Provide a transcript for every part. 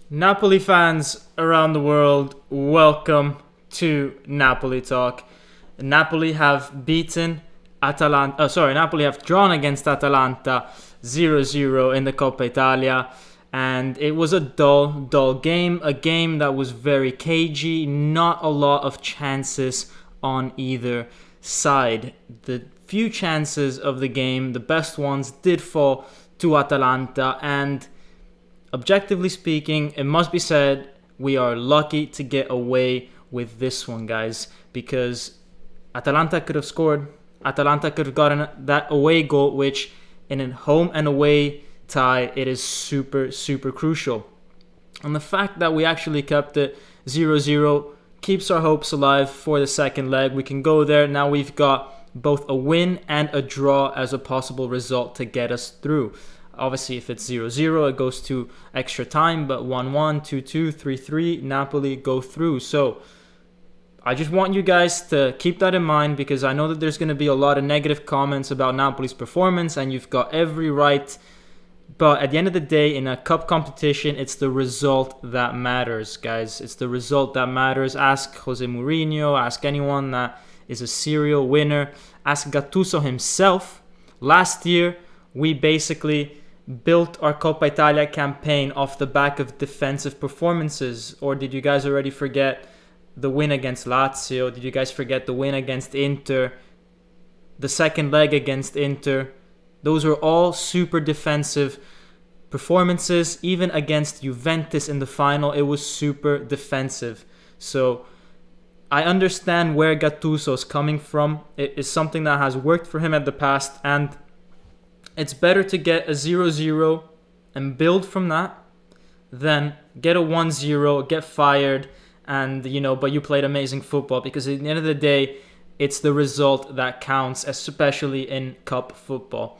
Napoli fans around the world, welcome to Napoli Talk. Napoli have beaten Atalanta. Napoli have drawn against Atalanta 0-0 in the Coppa Italia, and it was a dull game. A game that was very cagey. Not a lot of chances on either side. The few chances of the game, the best ones, did fall to Atalanta, and objectively speaking, it must be said, we are lucky to get away with this one, guys, because Atalanta could have scored. Atalanta could have gotten that away goal, which in a home and away tie, it is super, super crucial. And the fact that we actually kept it 0-0 keeps our hopes alive for the second leg. We can go there. Now we've got both a win and a draw as a possible result to get us through. Obviously, if it's 0-0, it goes to extra time, but 1-1, 2-2, 3-3, Napoli go through. So I just want you guys to keep that in mind, because I know that there's going to be a lot of negative comments about Napoli's performance, and you've got every right. But at the end of the day, in a cup competition, it's the result that matters, guys. It's the result that matters. Ask Jose Mourinho, ask anyone that is a serial winner. Ask Gattuso himself. Last year, we basically built our Coppa Italia campaign off the back of defensive performances. Or did you guys already forget the win against Lazio? Did you guys forget the win against Inter? The second leg against Inter? Those were all super defensive performances. Even against Juventus in the final, it was super defensive. So I understand where Gattuso is coming from. It is something that has worked for him at the past, and it's better to get a 0-0 and build from that than get a 1-0, get fired, and but you played amazing football, because at the end of the day, it's the result that counts, especially in cup football.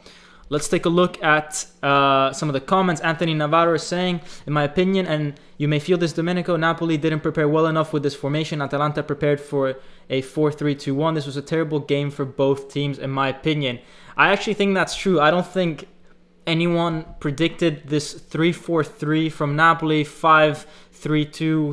Let's take a look at some of the comments. Anthony Navarro is saying, in my opinion, and you may feel this, Domenico, Napoli didn't prepare well enough with this formation. Atalanta prepared for a 4-3-2-1. This was a terrible game for both teams, in my opinion. I actually think that's true. I don't think anyone predicted this 3-4-3 from Napoli, 5-3-2,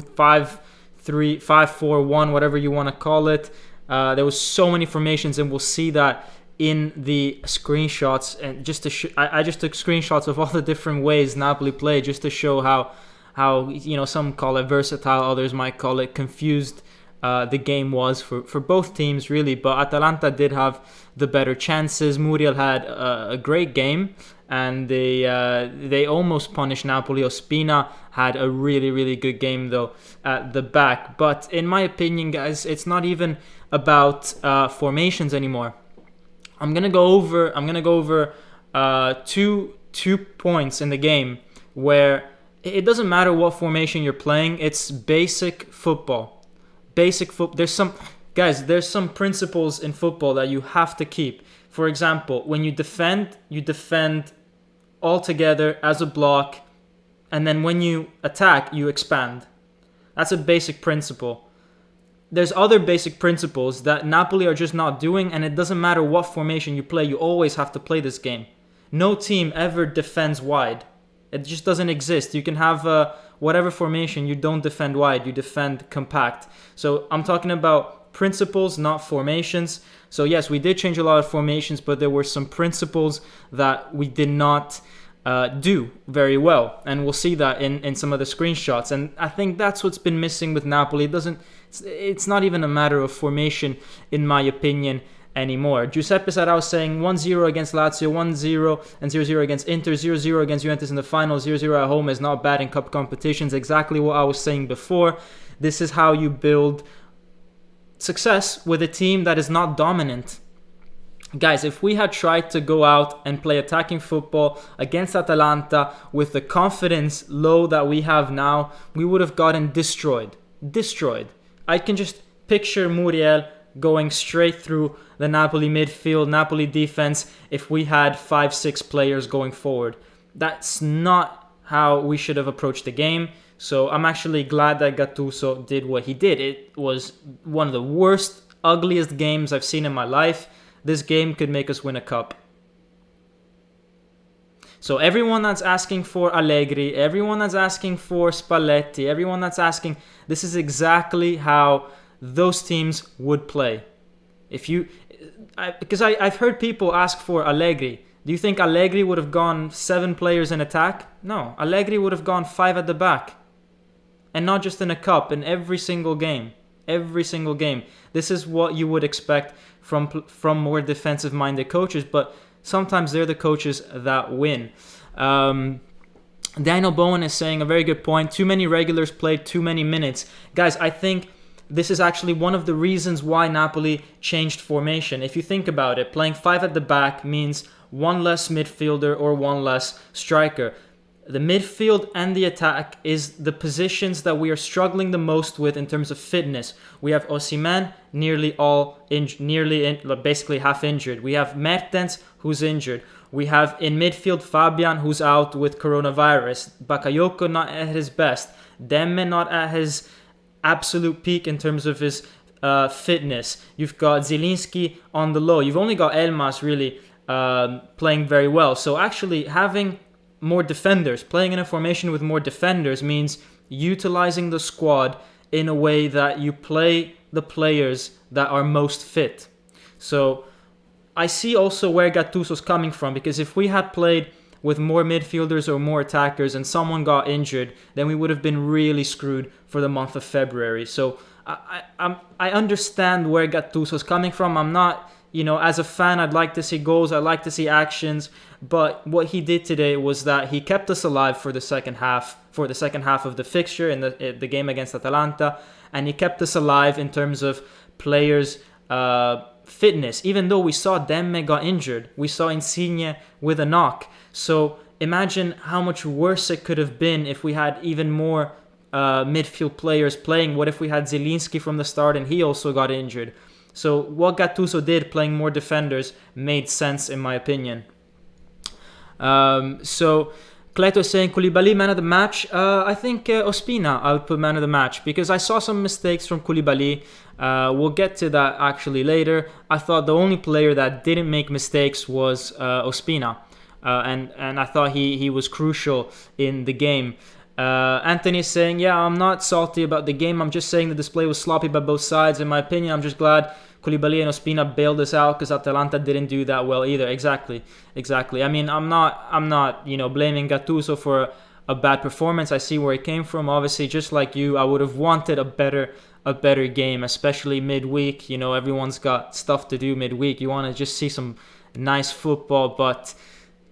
5-3, 5-4-1, whatever you want to call it. There was so many formations, and we'll see that in the screenshots. And just to I just took screenshots of all the different ways Napoli played, just to show how some call it versatile, others might call it confused. The game was for both teams, really, but Atalanta did have the better chances. Muriel had a great game, and they almost punished Napoli. Ospina had a really, really good game, though, at the back. But in my opinion, guys, it's not even about formations anymore. I'm gonna go over two points in the game where it doesn't matter what formation you're playing. It's basic football. There's some principles in football that you have to keep. For example, when you defend all together as a block, and then when you attack, you expand. That's a basic principle. There's other basic principles that Napoli are just not doing, and it doesn't matter what formation you play, you always have to play this game. No team ever defends wide. It just doesn't exist. You can have whatever formation, you don't defend wide, you defend compact. So I'm talking about principles, not formations. So yes, we did change a lot of formations, but there were some principles that we did not do very well. And we'll see that in some of the screenshots. And I think that's what's been missing with Napoli. It's not even a matter of formation, in my opinion, anymore. Giuseppe Sarao saying 1-0 against Lazio, 1-0 and 0-0 against Inter, 0-0 against Juventus in the final, 0-0 at home is not bad in cup competitions. Exactly what I was saying before. This is how you build success with a team that is not dominant. Guys, if we had tried to go out and play attacking football against Atalanta with the confidence low that we have now, we would have gotten destroyed. I can just picture Muriel going straight through the Napoli midfield, Napoli defense, if we had 5-6 players going forward. That's not how we should have approached the game. So I'm actually glad that Gattuso did what he did. It was one of the worst, ugliest games I've seen in my life. This game could make us win a cup. So everyone that's asking for Allegri, everyone that's asking for Spalletti, everyone that's asking, this is exactly how those teams would play. Because I've heard people ask for Allegri. Do you think Allegri would have gone 7 players in attack? No, Allegri would have gone 5 at the back. And not just in a cup, in every single game. Every single game. This is what you would expect from more defensive-minded coaches, but sometimes they're the coaches that win. Daniel Bowen is saying a very good point. Too many regulars played too many minutes. Guys, I think this is actually one of the reasons why Napoli changed formation. If you think about it, playing 5 at the back means 1 less midfielder or 1 less striker. The midfield and the attack is the positions that we are struggling the most with in terms of fitness. We have Osimhen basically half injured. We have Mertens who's injured. We have in midfield Fabian who's out with coronavirus. Bakayoko not at his best. Demme not at his absolute peak in terms of his fitness. You've got Zielinski on the low. You've only got Elmas really playing very well. So actually having more defenders, playing in a formation with more defenders means utilizing the squad in a way that you play the players that are most fit. So I see also where Gattuso's coming from, because if we had played with more midfielders or more attackers and someone got injured, then we would have been really screwed for the month of February. So I understand where Gattuso's coming from. I'm not, as a fan, I'd like to see goals, I'd like to see actions, but what he did today was that he kept us alive for the second half of the fixture in the game against Atalanta, and he kept us alive in terms of players' fitness. Even though we saw Demme got injured, we saw Insigne with a knock. So imagine how much worse it could have been if we had even more midfield players playing. What if we had Zielinski from the start and he also got injured? So what Gattuso did, playing more defenders, made sense in my opinion. So Cleto is saying Koulibaly man of the match. I think Ospina I would put man of the match, because I saw some mistakes from Koulibaly. We'll get to that actually later. I thought the only player that didn't make mistakes was Ospina. And I thought he was crucial in the game. Anthony is saying, yeah, I'm not salty about the game. I'm just saying the display was sloppy by both sides. In my opinion, I'm just glad Koulibaly and Ospina bailed us out, because Atalanta didn't do that well either. Exactly. I mean, I'm not blaming Gattuso for a bad performance. I see where it came from. Obviously, just like you, I would have wanted a better game, especially midweek. Everyone's got stuff to do midweek. You want to just see some nice football, but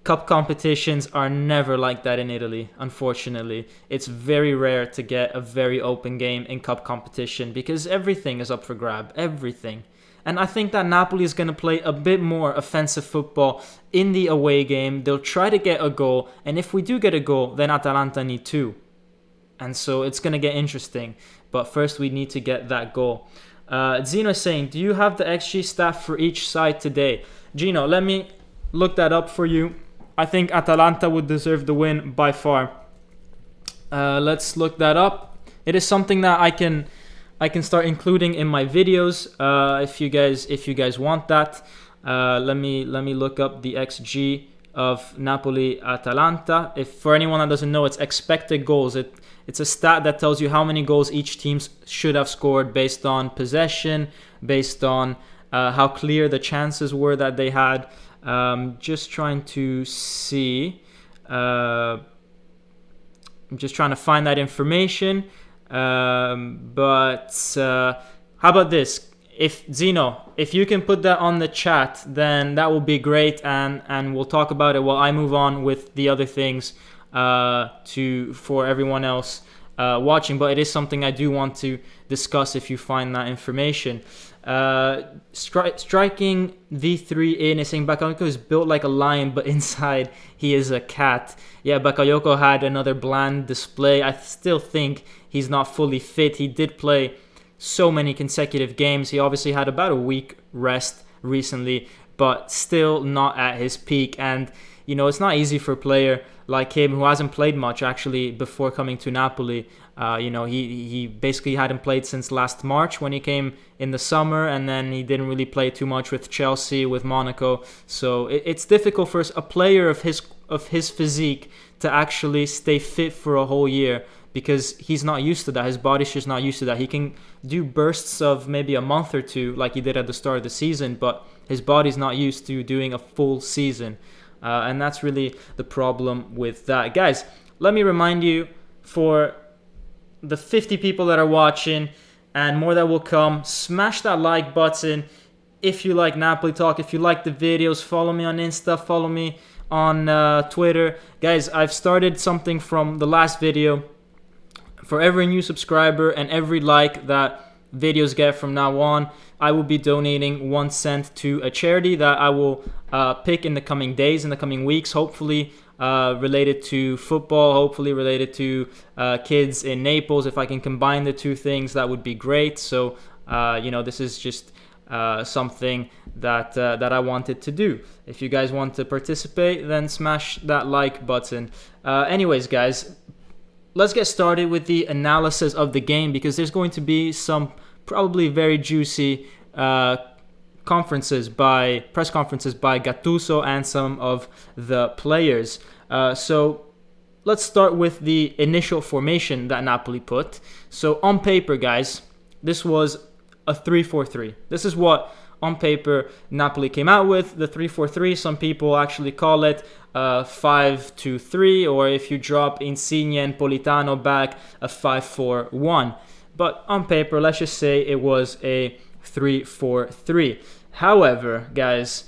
cup competitions are never like that in Italy, unfortunately. It's very rare to get a very open game in cup competition, because everything is up for grab, everything. And I think that Napoli is going to play a bit more offensive football in the away game. They'll try to get a goal, and if we do get a goal, then Atalanta need 2. And so it's going to get interesting. But first we need to get that goal. Gino is saying, do you have the XG stat for each side today? Gino, let me look that up for you. I think Atalanta would deserve the win by far. Let's look that up. It is something that I can start including in my videos if you guys want that. Let me look up the XG of Napoli Atalanta. If for anyone that doesn't know, it's expected goals. It's a stat that tells you how many goals each team should have scored based on possession, based on how clear the chances were that they had. Just trying to see. I'm just trying to find that information. But how about this? If Zeno, if you can put that on the chat, then that will be great, and we'll talk about it while I move on with the other things for everyone else watching. But it is something I do want to discuss if you find that information. Striking V3 in is saying Bakayoko is built like a lion, but inside he is a cat. Yeah, Bakayoko had another bland display. I still think he's not fully fit. He did play so many consecutive games. He obviously had about a week rest recently, but still not at his peak. And it's not easy for a player like him who hasn't played much actually before coming to Napoli. He basically hadn't played since last March when he came in the summer, and then he didn't really play too much with Chelsea, with Monaco. So it's difficult for a player of of his physique to actually stay fit for a whole year, because he's not used to that. His body's just not used to that. He can do bursts of maybe a month or two like he did at the start of the season, but his body's not used to doing a full season. And that's really the problem with that. Guys, let me remind you, for the 50 people that are watching and more that will come, smash that like button if you like Napoli Talk, if you like the videos. Follow me on Insta, follow me on Twitter. Guys, I've started something from the last video. For every new subscriber and every like that videos get from now on, I will be donating 1 cent to a charity that I will pick in the coming days, in the coming weeks, hopefully related to football, hopefully related to kids in Naples. If I can combine the two things, that would be great. So, this is just something that I wanted to do. If you guys want to participate, then smash that like button. Anyways, guys, let's get started with the analysis of the game, because there's going to be some probably very juicy press conferences by Gattuso and some of the players. So let's start with the initial formation that Napoli put. So on paper, guys, this was a 3-4-3. This is what on paper Napoli came out with, the 3-4-3. Some people actually call it 5-2-3, or if you drop Insigne and Politano back, a 5-4-1. But on paper, let's just say it was a 3-4-3. However, guys,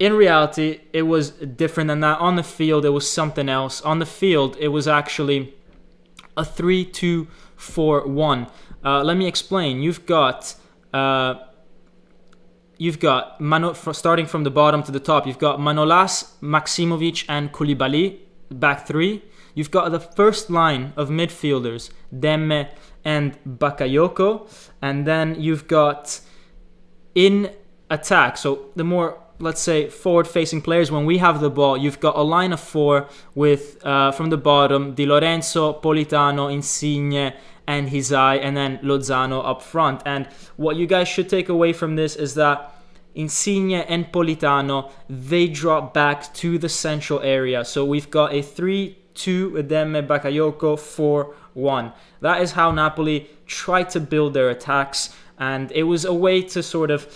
in reality, it was different than that. On the field, it was something else. On the field, it was actually a 3-2-4-1. Let me explain. You've got starting from the bottom to the top. You've got Manolas, Maksimovic, and Koulibaly, back three. You've got the first line of midfielders, Demme and Bakayoko, and then you've got in attack, so the more, let's say, forward-facing players, when we have the ball, you've got a line of four with, from the bottom, Di Lorenzo, Politano, Insigne, and Hysaj, and then Lozano up front. And what you guys should take away from this is that Insigne and Politano, they drop back to the central area. So we've got a 3-2, Demme, Bakayoko, 4-1. That is how Napoli tried to build their attacks, and it was a way to sort of,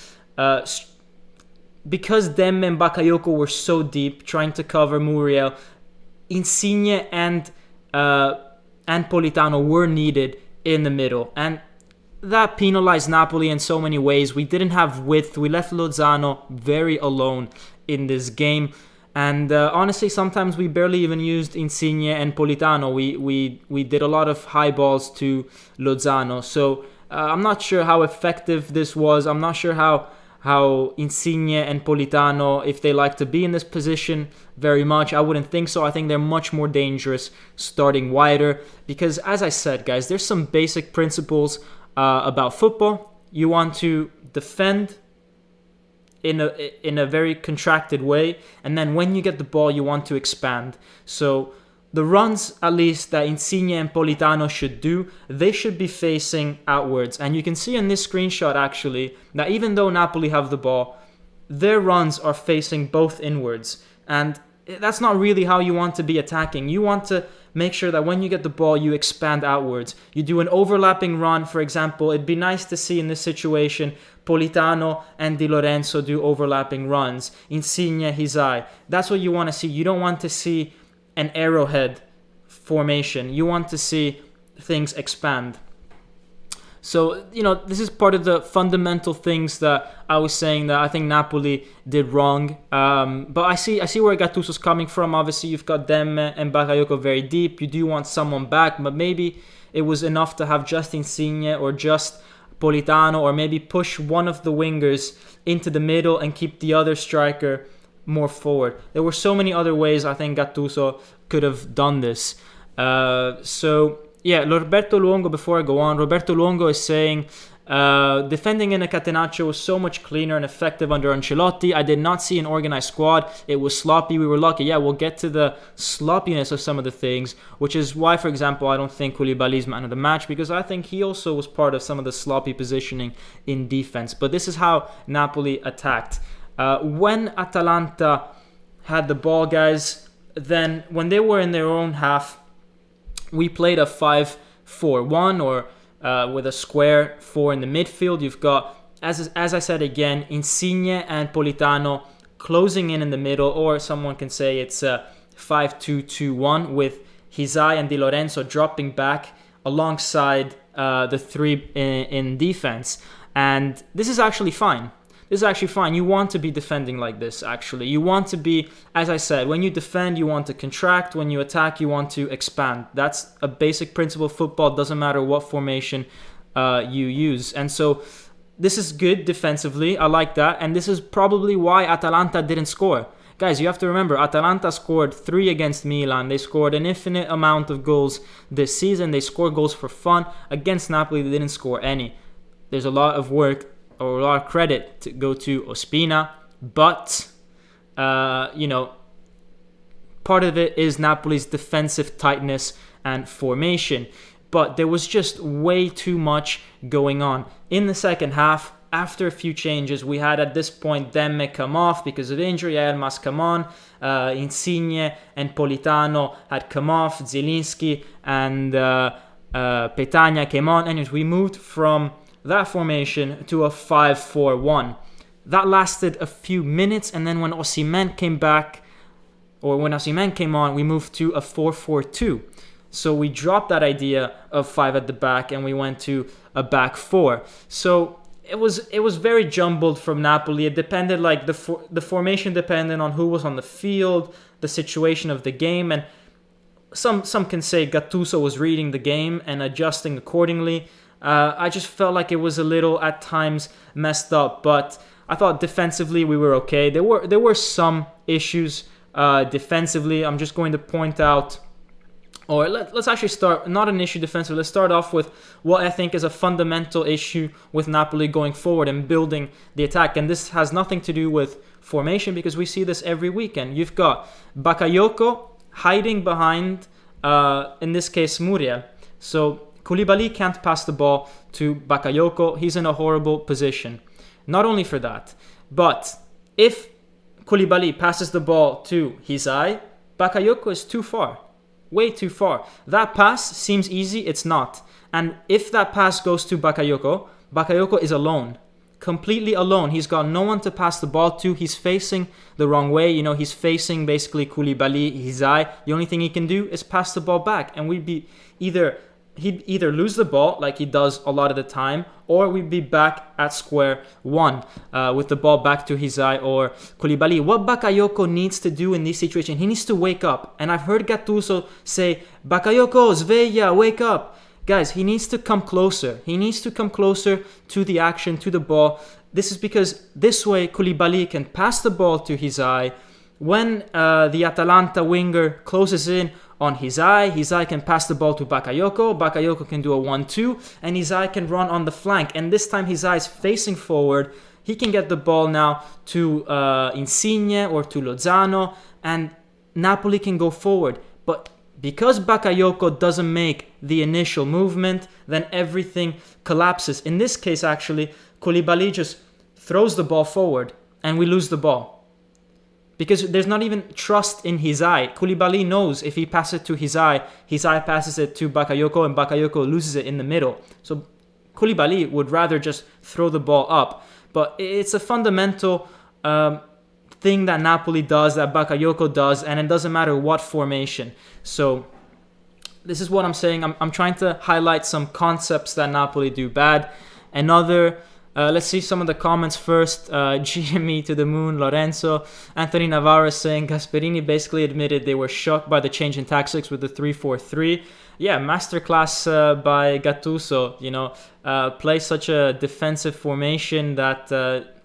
because Demme and Bakayoko were so deep, trying to cover Muriel, Insigne and Politano were needed in the middle, and that penalized Napoli in so many ways. We didn't have width. We left Lozano very alone in this game. And honestly, sometimes we barely even used Insigne and Politano. We did a lot of high balls to Lozano. So I'm not sure how effective this was. I'm not sure how Insigne and Politano, if they like to be in this position very much. I wouldn't think so. I think they're much more dangerous starting wider, because, as I said, guys, there's some basic principles about football. You want to defend in a very contracted way, and then when you get the ball, you want to expand. So the runs, at least, that Insigne and Politano should do, they should be facing outwards. And you can see in this screenshot, actually, that even though Napoli have the ball, their runs are facing both inwards. And that's not really how you want to be attacking. You want to make sure that when you get the ball, you expand outwards. You do an overlapping run, for example. It'd be nice to see in this situation Politano and Di Lorenzo do overlapping runs. Insigne, Hysaj. That's what you want to see. You don't want to see an arrowhead formation. You want to see things expand. So, this is part of the fundamental things that I was saying that I think Napoli did wrong. But I see where Gattuso's coming from. Obviously, you've got Demme and Bakayoko very deep. You do want someone back, but maybe it was enough to have just Insigne or just Politano, or maybe push one of the wingers into the middle and keep the other striker more forward. There were so many other ways I think Gattuso could have done this. Roberto Luongo, before I go on, Roberto Luongo is saying, defending in a catenaccio was so much cleaner and effective under Ancelotti. I did not see an organized squad. It was sloppy. We were lucky. Yeah, we'll get to the sloppiness of some of the things, which is why, for example, I don't think Koulibaly's man of the match, because I think he also was part of some of the sloppy positioning in defense. But this is how Napoli attacked. When Atalanta had the ball, guys, then when they were in their own half, we played a 5-4-1 or with a square 4 in the midfield. You've got, as I said again, Insigne and Politano closing in the middle, or someone can say it's a 5-2-2-1 with Hysaj and Di Lorenzo dropping back alongside the three in defense. And this is actually fine. This is actually fine. You want to be defending like this, actually. You want to be, as I said, when you defend, you want to contract. When you attack, you want to expand. That's a basic principle of football. It doesn't matter what formation you use. And so this is good defensively. I like that. And this is probably why Atalanta didn't score. Guys, you have to remember, Atalanta scored 3 against Milan. They scored an infinite amount of goals this season. They scored goals for fun. Against Napoli, they didn't score any. There's a lot of work or a lot of credit to go to Ospina, but part of it is Napoli's defensive tightness and formation. But there was just way too much going on in the second half. After a few changes, we had at this point Demme come off because of injury, Elmas come on, Insigne and Politano had come off, Zielinski and Petagna came on. Anyways, we moved from that formation to a 5-4-1. That lasted a few minutes, and then when Osimhen came back, or when Osimhen came on, we moved to a 4-4-2. So we dropped that idea of 5 at the back and we went to a back 4. So it was very jumbled from Napoli. It depended, like the formation depended on who was on the field, the situation of the game, and some can say Gattuso was reading the game and adjusting accordingly. I just felt like it was a little at times messed up, but I thought defensively we were okay. There were some issues defensively. I'm just going to point out, or let's actually start, not an issue defensively. Let's start off with what I think is a fundamental issue with Napoli going forward and building the attack. And this has nothing to do with formation because we see this every weekend. You've got Bakayoko hiding behind, in this case, Muriel. So Koulibaly can't pass the ball to Bakayoko. He's in a horrible position. Not only for that, but if Koulibaly passes the ball to Hysaj, Bakayoko is too far. Way too far. That pass seems easy. It's not. And if that pass goes to Bakayoko, Bakayoko is alone. Completely alone. He's got no one to pass the ball to. He's facing the wrong way. He's facing basically Koulibaly, Hysaj. The only thing he can do is pass the ball back. And he'd either lose the ball like he does a lot of the time, or we'd be back at square one with the ball back to Hysaj or Koulibaly. What Bakayoko needs to do in this situation, he needs to wake up. And I've heard Gattuso say, Bakayoko, sveglia, wake up. Guys, he needs to come closer. He needs to come closer to the action, to the ball. This is because this way Koulibaly can pass the ball to Hysaj. When the Atalanta winger closes in on Hysaj can pass the ball to Bakayoko. Bakayoko can do a 1-2, and Hysaj can run on the flank. And this time Hysaj is facing forward. He can get the ball now to Insigne or to Lozano, and Napoli can go forward. But because Bakayoko doesn't make the initial movement, then everything collapses. In this case, actually, Koulibaly just throws the ball forward, and we lose the ball. Because there's not even trust in Hysaj. Koulibaly knows if he passes it to Hysaj, Hysaj passes it to Bakayoko, and Bakayoko loses it in the middle. So Koulibaly would rather just throw the ball up. But it's a fundamental thing that Napoli does, that Bakayoko does, and it doesn't matter what formation. So this is what I'm saying. I'm trying to highlight some concepts that Napoli do bad. Let's see some of the comments first. GME to the moon, Lorenzo. Anthony Navarro saying Gasperini basically admitted they were shocked by the change in tactics with the 3-4-3. Yeah, masterclass by Gattuso. Play such a defensive formation that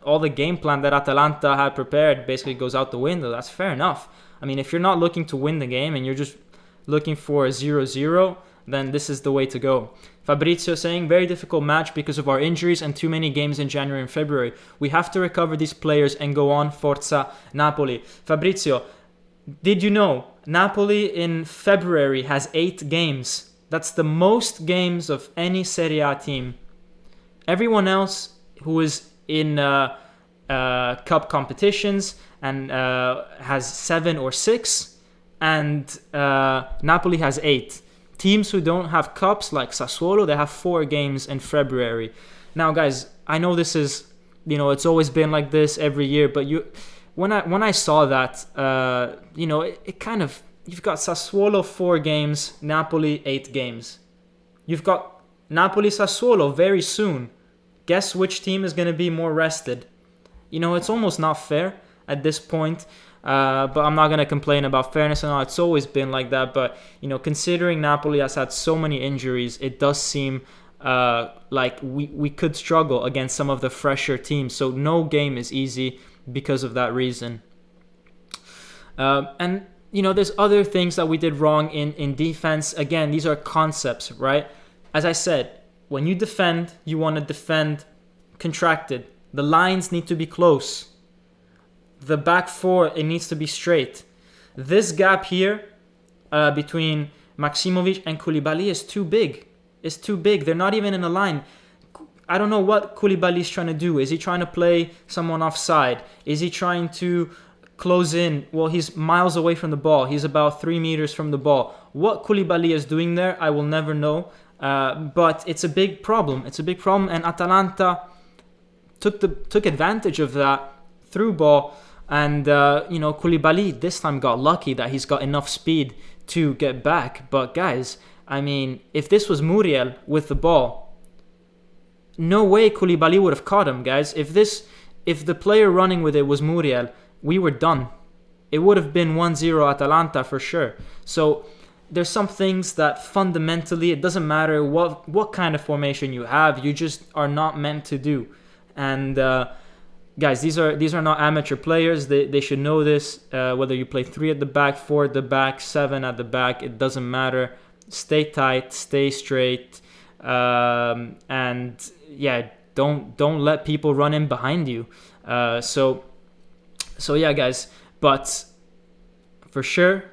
all the game plan that Atalanta had prepared basically goes out the window. That's fair enough. I mean, if you're not looking to win the game and you're just looking for a 0-0, then this is the way to go. Fabrizio saying, very difficult match because of our injuries and too many games in January and February. We have to recover these players and go on. Forza Napoli. Fabrizio, did you know Napoli in February has 8 games? That's the most games of any Serie A team. Everyone else who is in cup competitions and has 7 or 6 and Napoli has 8. Teams who don't have cups, like Sassuolo, they have 4 games in February. Now, guys, I know this is, it's always been like this every year, but when I saw that, it kind of, you've got Sassuolo 4 games, Napoli 8 games. You've got Napoli Sassuolo very soon. Guess which team is going to be more rested? It's almost not fair at this point. But I'm not going to complain about fairness and all. It's always been like that. But, considering Napoli has had so many injuries, it does seem like we could struggle against some of the fresher teams. So no game is easy because of that reason. And, there's other things that we did wrong in defense. Again, these are concepts, right? As I said, when you defend, you want to defend contracted. The lines need to be close. The back 4, it needs to be straight. This gap here between Maximovic and Koulibaly is too big. It's too big. They're not even in a line. I don't know what Koulibaly is trying to do. Is he trying to play someone offside? Is he trying to close in? Well, he's miles away from the ball. He's about 3 meters from the ball. What Koulibaly is doing there, I will never know. But it's a big problem. It's a big problem. And Atalanta took advantage of that through ball. And, Koulibaly this time got lucky that he's got enough speed to get back. But, guys, I mean, if this was Muriel with the ball, no way Koulibaly would have caught him, guys. If the player running with it was Muriel, we were done. It would have been 1-0 Atalanta for sure. So, there's some things that fundamentally, it doesn't matter what kind of formation you have, you just are not meant to do. And, guys, these are not amateur players. They should know this. Whether you play 3 at the back, 4 at the back, 7 at the back, it doesn't matter. Stay tight, stay straight, and yeah, don't let people run in behind you. So yeah, guys. But for sure,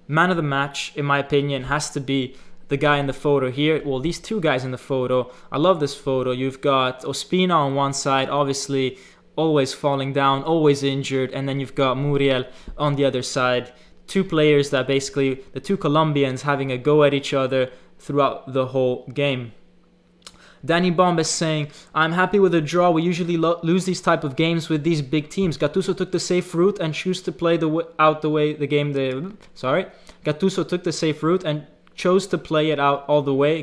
man of the match, in my opinion, has to be the guy in the photo here. Well, these 2 guys in the photo. I love this photo. You've got Ospina on one side, obviously always falling down, always injured, and then you've got Muriel on the other side. 2 players that basically, the 2 Colombians having a go at each other throughout the whole game. Danny Bomb is saying, I'm happy with a draw. We usually lose these type of games with these big teams. Gattuso took the safe route and chose to play Gattuso took the safe route and chose to play it out all the way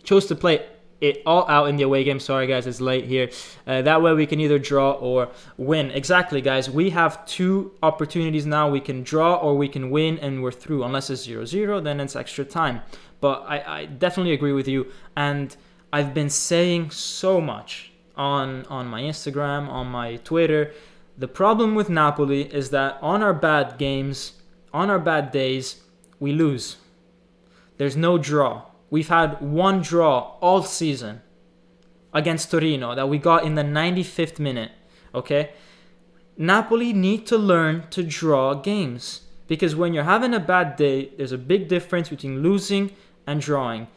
chose to play it all out in the away game. Sorry, guys, it's late here. That way we can either draw or win. Exactly, guys. We have 2 opportunities now. We can draw or we can win, and we're through. Unless it's 0-0, then it's extra time. But I definitely agree with you. And I've been saying so much on my Instagram, on my Twitter. The problem with Napoli is that on our bad games, on our bad days, we lose. There's no draw. We've had 1 draw all season against Torino that we got in the 95th minute, okay? Napoli need to learn to draw games, because when you're having a bad day, there's a big difference between losing and drawing.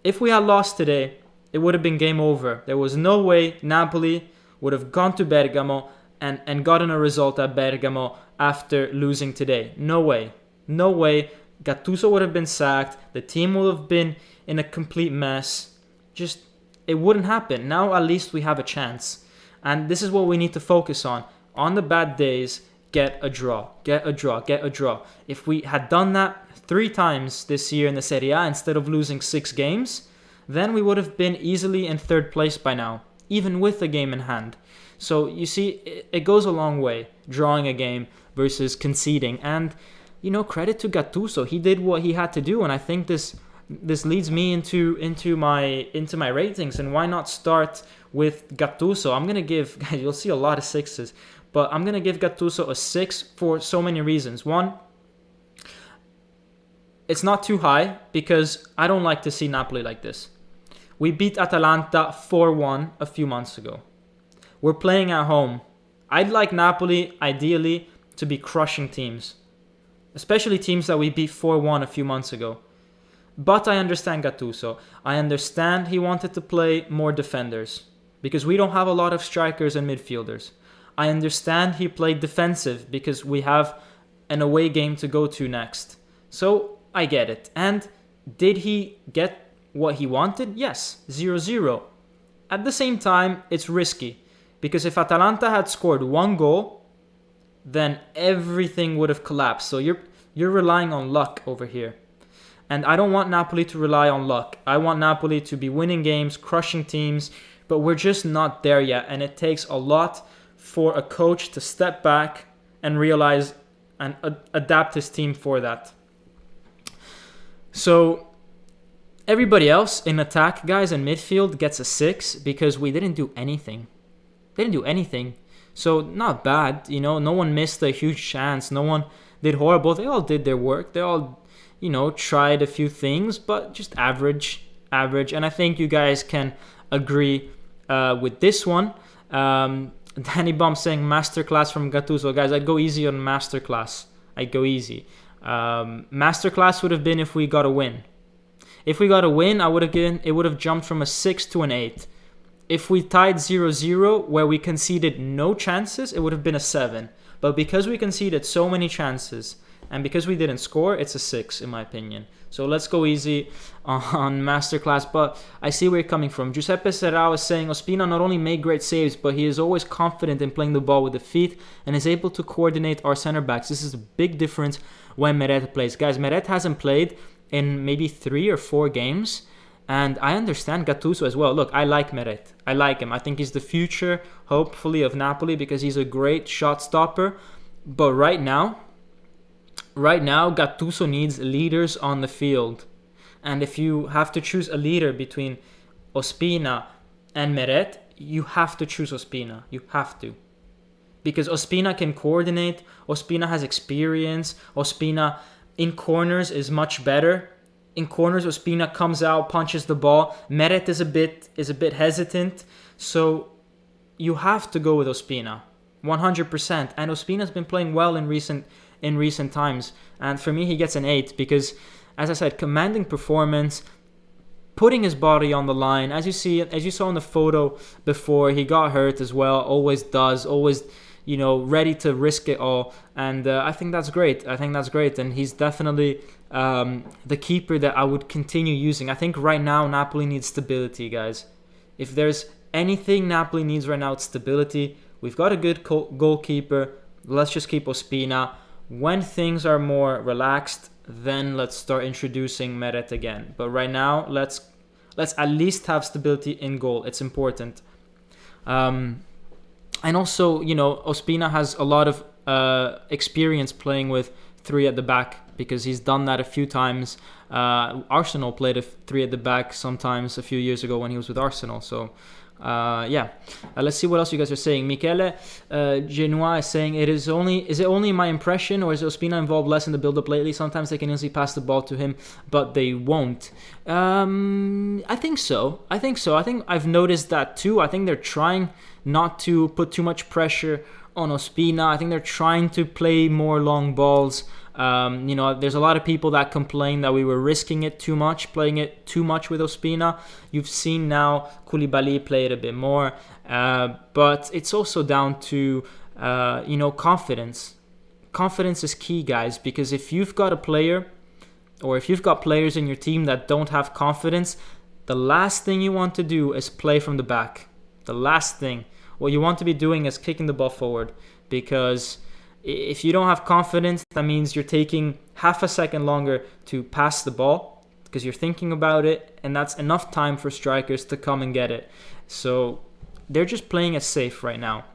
If we had lost today, it would have been game over. There was no way Napoli would have gone to Bergamo and gotten a result at Bergamo after losing today. No way. No way. Gattuso would have been sacked. The team would have been in a complete mess. Just, it wouldn't happen. Now at least we have a chance. And this is what we need to focus on. On the bad days, get a draw. Get a draw. Get a draw. If we had done that 3 times this year in the Serie A instead of losing 6 games, then we would have been easily in 3rd place by now, even with a game in hand. So you see, it goes a long way, drawing a game versus conceding. And credit to Gattuso. He did what he had to do, and I think this leads me into my ratings. And why not start with Gattuso? I'm gonna give, guys, you'll see a lot of 6s, but I'm gonna give Gattuso a 6 for so many reasons. One, it's not too high because I don't like to see Napoli like this. We beat Atalanta 4-1 a few months ago. We're playing at home. I'd like Napoli, ideally, to be crushing teams, especially teams that we beat 4-1 a few months ago. But I understand Gattuso. I understand he wanted to play more defenders because we don't have a lot of strikers and midfielders. I understand he played defensive because we have an away game to go to next. So I get it. And did he get what he wanted? Yes, 0-0. At the same time, it's risky, because if Atalanta had scored 1 goal, then everything would have collapsed. So you're relying on luck over here. And I don't want Napoli to rely on luck. I want Napoli to be winning games, crushing teams, but we're just not there yet. And it takes a lot for a coach to step back and realize and adapt his team for that. So everybody else in attack, guys, in midfield gets a 6 because we didn't do anything. So not bad, no one missed a huge chance. No one did horrible. They all did their work. They all, tried a few things, but just average. And I think you guys can agree with this one. Danny Bum saying masterclass from Gattuso. Guys, I'd go easy on masterclass. Masterclass would have been if we got a win. If we got a win, it would have jumped from a 6 to an 8. If we tied 0-0, where we conceded no chances, it would have been a 7. But because we conceded so many chances, and because we didn't score, it's a 6, in my opinion. So let's go easy on masterclass. But I see where you're coming from. Giuseppe Serrao is saying Ospina not only made great saves, but he is always confident in playing the ball with the feet and is able to coordinate our center backs. This is a big difference when Meret plays. Guys, Meret hasn't played in maybe 3 or 4 games. And I understand Gattuso as well. Look, I like Meret. I like him. I think he's the future, hopefully, of Napoli because he's a great shot stopper. But right now, Gattuso needs leaders on the field. And if you have to choose a leader between Ospina and Meret, you have to choose Ospina. You have to. Because Ospina can coordinate. Ospina has experience. Ospina in corners is much better. In corners, Ospina comes out, punches the ball. Meret is a bit hesitant. So you have to go with Ospina. 100%. And Ospina's been playing well in recent times. And for me, he gets an 8 because, as I said, commanding performance, putting his body on the line. As you saw in the photo before, he got hurt as well. Always does. Always, ready to risk it all. And I think that's great. And he's definitely the keeper that I would continue using. I think right now Napoli needs stability, guys. If there's anything Napoli needs right now, it's stability. We've got a good goalkeeper. Let's just keep Ospina. When things are more relaxed, then let's start introducing Meret again. But right now, let's at least have stability in goal. It's important. And also, Ospina has a lot of experience playing with 3 at the back because he's done that a few times. Arsenal played a 3 at the back sometimes a few years ago when he was with Arsenal. So, let's see what else you guys are saying. Michele Genois is saying, is it only my impression, or is Ospina involved less in the build-up lately? Sometimes they can easily pass the ball to him, but they won't. I think so. I think I've noticed that too. I think they're trying not to put too much pressure on Ospina. I think they're trying to play more long balls. There's a lot of people that complain that we were risking it too much, playing it too much with Ospina. You've seen now Koulibaly play it a bit more, but it's also down to confidence. Confidence is key, guys, because if you've got a player, or if you've got players in your team that don't have confidence, the last thing you want to do is play from the back. The last thing. What you want to be doing is kicking the ball forward, because if you don't have confidence, that means you're taking half a second longer to pass the ball because you're thinking about it, and that's enough time for strikers to come and get it. So they're just playing it safe right now.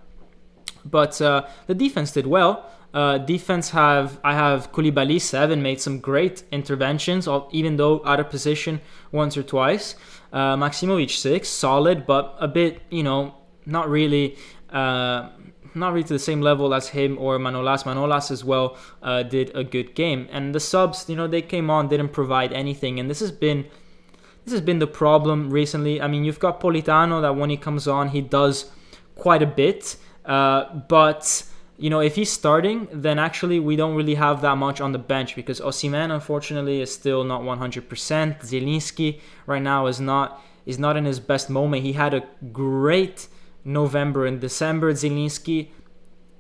But the defense did well. I have Koulibaly 7, made some great interventions, even though out of position once or twice. Maximovic 6, solid, but a bit, not really to the same level as him or Manolas. Manolas as well did a good game. And the subs, they came on, didn't provide anything. And this has been the problem recently. I mean, you've got Politano that when he comes on, he does quite a bit. But, if he's starting, then actually we don't really have that much on the bench because Osimhen, unfortunately, is still not 100%. Zielinski right now is not in his best moment. He had a great November and December. Zielinski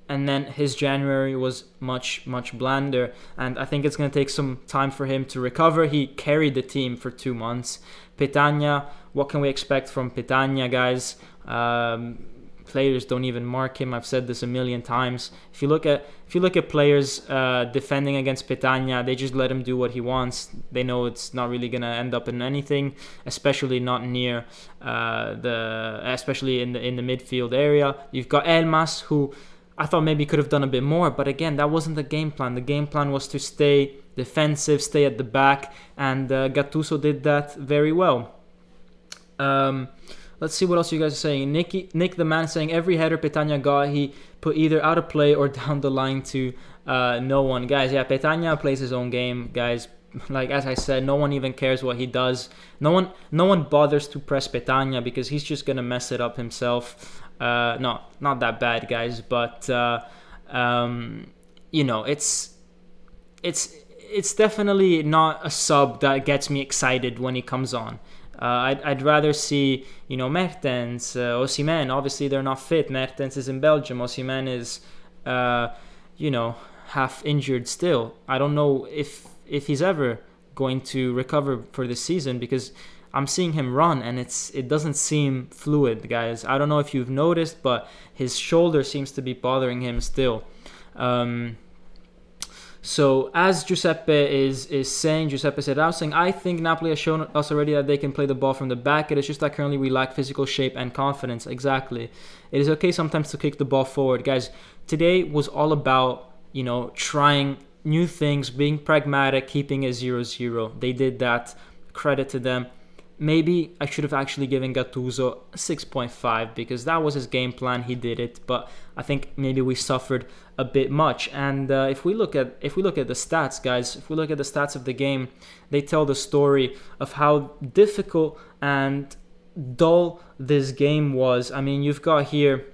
and then his January was much, much blander. And I think it's going to take some time for him to recover. He carried the team for 2 months. Petagna, what can we expect from Petagna, guys? Players don't even mark him. I've said this a million times. If you look at players defending against Petagna, they just let him do what he wants. They know it's not really gonna end up in anything, especially not near especially in the midfield area. You've got Elmas, who I thought maybe could have done a bit more, but again, that wasn't the game plan. The game plan was to stay defensive, stay at the back, and Gattuso did that very well. Let's see what else you guys are saying. Nick the man saying every header Petagna got, he put either out of play or down the line to no one. Guys, yeah, Petagna plays his own game, guys. Like, as I said, no one even cares what he does. No one bothers to press Petagna because he's just gonna mess it up himself. No, not that bad, guys, but it's definitely not a sub that gets me excited when he comes on. I'd rather see, Mertens, Osimhen. Obviously, they're not fit. Mertens is in Belgium. Osimhen is, half injured still. I don't know if he's ever going to recover for this season because I'm seeing him run and it doesn't seem fluid, guys. I don't know if you've noticed, but his shoulder seems to be bothering him still. So as Giuseppe is saying, Giuseppe said, I think Napoli has shown us already that they can play the ball from the back. It is just that currently we lack physical shape and confidence. Exactly. It is okay sometimes to kick the ball forward. Guys, today was all about, trying new things, being pragmatic, keeping it 0-0. They did that. Credit to them. Maybe I should have actually given Gattuso 6.5 because that was his game plan. He did it, but I think maybe we suffered a bit much. And if we look at the stats, guys, if we look at the stats of the game, they tell the story of how difficult and dull this game was. I mean, you've got here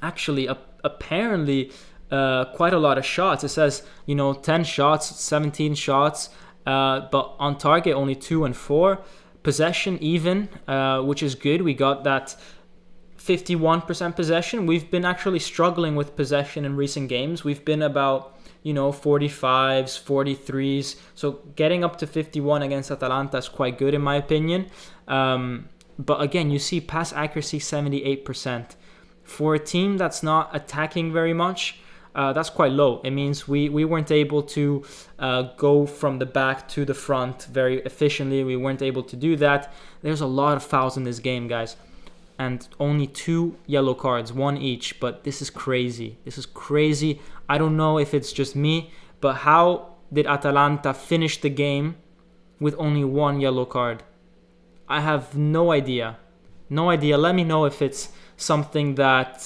actually apparently quite a lot of shots. It says 10 shots, 17 shots, but on target only 2 and 4. Possession even, which is good. We got that 51% possession. We've been actually struggling with possession in recent games. We've been about 45s, 43s. So getting up to 51 against Atalanta is quite good in my opinion. But again, you see pass accuracy 78%. For a team that's not attacking very much, that's quite low. It means we weren't able to go from the back to the front very efficiently. We weren't able to do that. There's a lot of fouls in this game, guys. And only 2 yellow cards, 1 each. But this is crazy. This is crazy. I don't know if it's just me, but how did Atalanta finish the game with only 1 yellow card? I have no idea. No idea. Let me know if it's something that,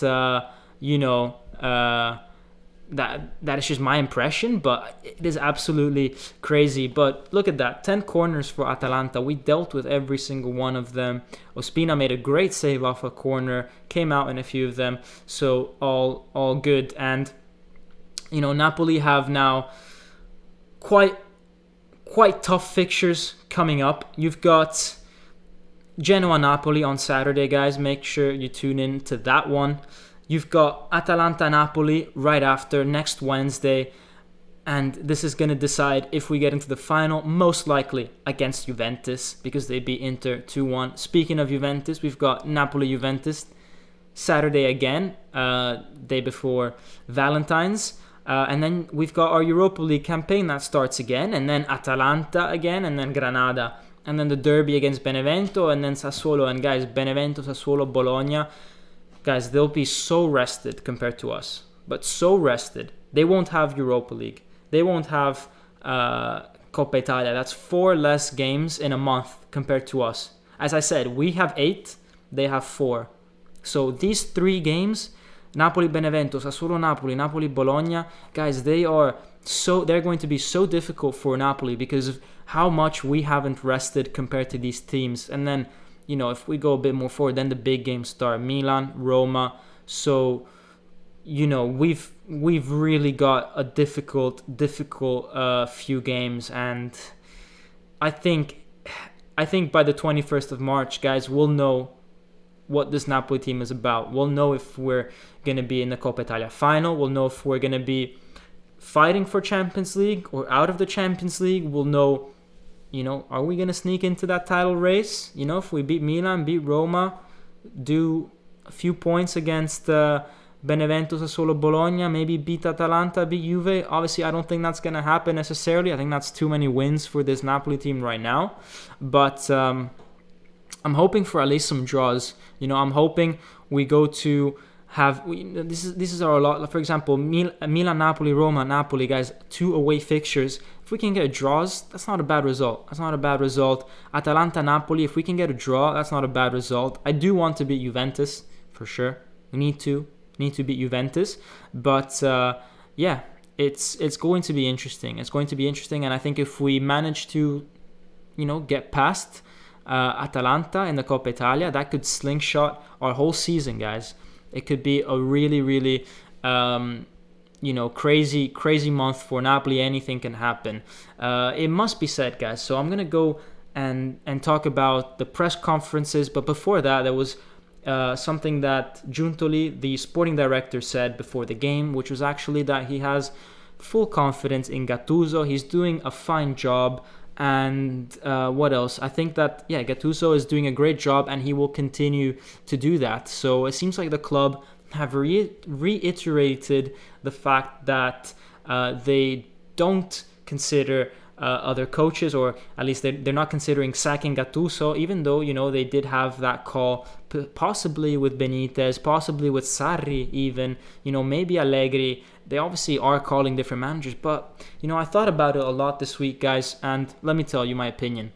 that is just my impression, but it is absolutely crazy. But look at that, 10 corners for Atalanta. We dealt with every single one of them. Ospina made a great save off a corner, came out in a few of them, so all good. And Napoli have now quite tough fixtures coming up. You've got Genoa-Napoli on Saturday, guys. Make sure you tune in to that one. You've got Atalanta-Napoli right after, next Wednesday. And this is going to decide if we get into the final, most likely against Juventus, because they beat Inter 2-1. Speaking of Juventus, we've got Napoli-Juventus Saturday again, day before Valentine's. And then we've got our Europa League campaign that starts again, and then Atalanta again, and then Granada. And then the derby against Benevento, and then Sassuolo. And guys, Benevento, Sassuolo, Bologna. Guys, they'll be so rested compared to us. But so rested. They won't have Europa League. They won't have Coppa Italia. That's 4 less games in a month compared to us. As I said, we have 8. They have 4. So these 3 games, Napoli-Benevento, Sassuolo-Napoli, Napoli-Bologna, guys, they're going to be so difficult for Napoli because of how much we haven't rested compared to these teams. And then, if we go a bit more forward, then the big games start. Milan, Roma. So, we've really got a difficult few games. And I think by the 21st of March, guys, we'll know what this Napoli team is about. We'll know if we're going to be in the Coppa Italia final. We'll know if we're going to be fighting for Champions League or out of the Champions League. We'll know, are we going to sneak into that title race? If we beat Milan, beat Roma, do a few points against Benevento, Sassuolo, Bologna, maybe beat Atalanta, beat Juve. Obviously, I don't think that's going to happen necessarily. I think that's too many wins for this Napoli team right now. But I'm hoping for at least some draws. I'm hoping we go to have... This is our lot. For example, Milan, Napoli, Roma, Napoli, guys, 2 away fixtures. If we can get draws, that's not a bad result. Atalanta, Napoli, if we can get a draw, that's not a bad result. I do want to beat Juventus, for sure. We need to beat Juventus, but it's going to be interesting. And I think if we manage to get past Atalanta in the Coppa Italia, that could slingshot our whole season, guys. It could be a really, really crazy month for Napoli. Anything can happen. It must be said, guys. So I'm gonna go and talk about the press conferences, but before that, there was something that Giuntoli, the sporting director, said before the game, which was actually that he has full confidence in Gattuso. He's doing a fine job. And what else? I think that, Gattuso is doing a great job and he will continue to do that. So it seems like the club have reiterated the fact that they don't consider other coaches, or at least they're not considering sacking Gattuso, even though, they did have that call possibly with Benitez, possibly with Sarri even, maybe Allegri. They obviously are calling different managers, but, I thought about it a lot this week, guys, and let me tell you my opinion.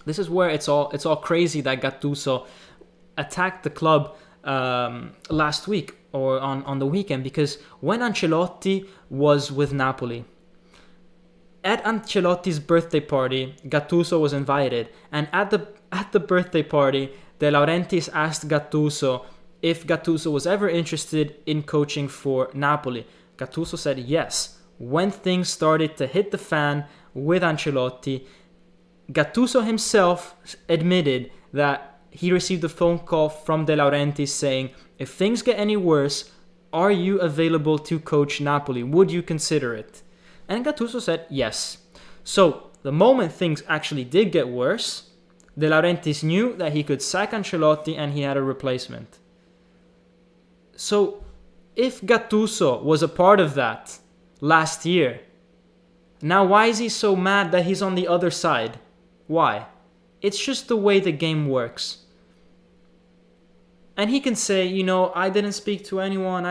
This is where it's all crazy that Gattuso attacked the club last week or on the weekend, because when Ancelotti was with Napoli, at Ancelotti's birthday party, Gattuso was invited, and at the birthday party, De Laurentiis asked Gattuso if Gattuso was ever interested in coaching for Napoli. Gattuso said yes. When things started to hit the fan with Ancelotti, Gattuso himself admitted that he received a phone call from De Laurentiis saying, if things get any worse, are you available to coach Napoli? Would you consider it? And Gattuso said yes. So the moment things actually did get worse, De Laurentiis knew that he could sack Ancelotti and he had a replacement. So if Gattuso was a part of that last year, now why is he so mad that he's on the other side? Why? It's just the way the game works. And he can say, I didn't speak to anyone.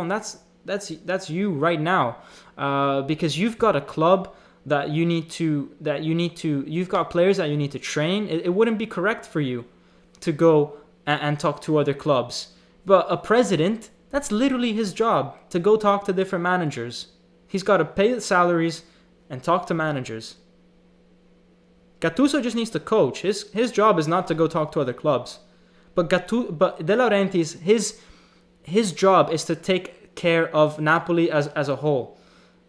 That's you right now, because you've got a club that you've got players that you need to train. It wouldn't be correct for you to go and talk to other clubs. But a president, that's literally his job, to go talk to different managers. He's got to pay the salaries and talk to managers. Gattuso just needs to coach. His job is not to go talk to other clubs. But De Laurentiis, his job is to take care of Napoli as a whole,